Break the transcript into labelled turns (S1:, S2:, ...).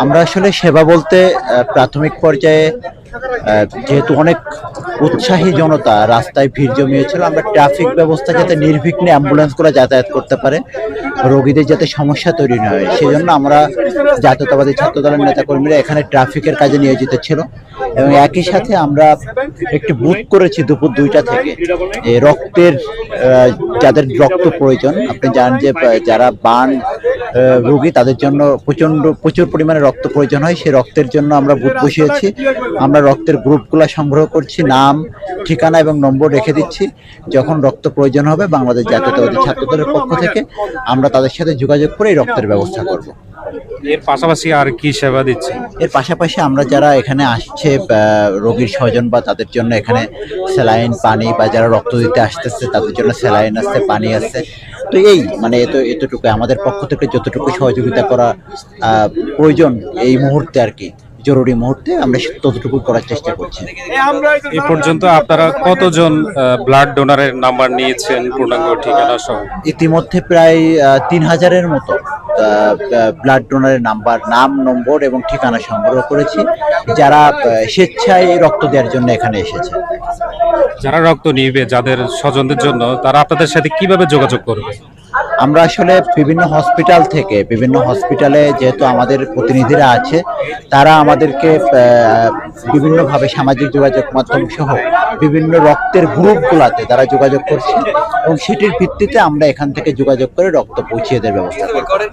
S1: আমরা আসলে সেবা বলতে প্রাথমিক পর্যায়ে যেহেতু অনেক উৎসাহী জনতা রাস্তায় ভিড় জমিয়েছিল, আমরা ট্রাফিক ব্যবস্থা যাতে নির্বিঘ্নে অ্যাম্বুলেন্সগুলো যাতায়াত করতে পারে, রোগীদের যাতে সমস্যা তৈরি না হয় সেজন্য আমরা জাতীয়তাবাদী ছাত্র দলের নেতাকর্মীরা এখানে ট্রাফিকের কাজে নিয়োজিত ছিল। এবং একই সাথে আমরা একটি বুথ করেছি দুপুর 2টা থেকে রক্তের, যাদের রক্ত প্রয়োজন। আপনি জানেন যে যারা বার্ন রোগী তাদের জন্য প্রচুর পরিমাণে রক্ত প্রয়োজন হয়, সেই রক্তের জন্য আমরা বুথ বসিয়েছি। আমরা রক্তের গ্রুপগুলো সংগ্রহ করছি, নাম, ঠিকানা এবং নম্বর রেখে দিচ্ছি। যখন রক্ত প্রয়োজন হবে বাংলাদেশ জাতীয়তাবাদী ছাত্র দলের পক্ষ থেকে আমরা তাদের সাথে যোগাযোগ করে এই রক্তের ব্যবস্থা করব।
S2: এর পাশাপাশি আর কি সেবা দিচ্ছে?
S1: এর পাশাপাশি আমরা যারা এখানে আসছে রোগীর স্বজন বা তাদের জন্য এখানে স্যালাইন, পানি, বা যারা রক্ত দিতে আসতেছে তাদের জন্য স্যালাইন আছে, পানি আছে। তো এই মানে এতটুকু আমাদের পক্ষ থেকে যতটুকু সহযোগিতা করা প্রয়োজন এই মুহূর্তে আর কি, জরুরি মুহূর্তে আমরা ততটুকু করার চেষ্টা করছি।
S2: এই পর্যন্ত আপনারা কতজন ব্লাড ডোনারের নাম্বার নিয়েছেন, পূর্ণাঙ্গ ঠিকানা সহ?
S1: ইতিমধ্যে প্রায় 3000-এর মতো ব্লাড ডোনারের নাম, নম্বর এবং ঠিকানা সংগ্রহ করেছি, যারা স্বেচ্ছায় রক্ত দেওয়ার জন্য এখানে এসেছে।
S2: যারা রক্ত নিবে, যাদের স্বজনদের জন্য, তারা আপনাদের সাথে কিভাবে যোগাযোগ করবে?
S1: আমরা আসলে বিভিন্ন হসপিটালে যেহেতু আমাদের প্রতিনিধিরা আছে, তারা আমাদেরকে বিভিন্নভাবে সামাজিক যোগাযোগ মাধ্যম সহ বিভিন্ন রক্তের গ্রুপগুলোতে তারা যোগাযোগ করছে এবং সেটির ভিত্তিতে আমরা এখান থেকে যোগাযোগ করে রক্ত পৌঁছিয়ে দেওয়ার ব্যবস্থা করি।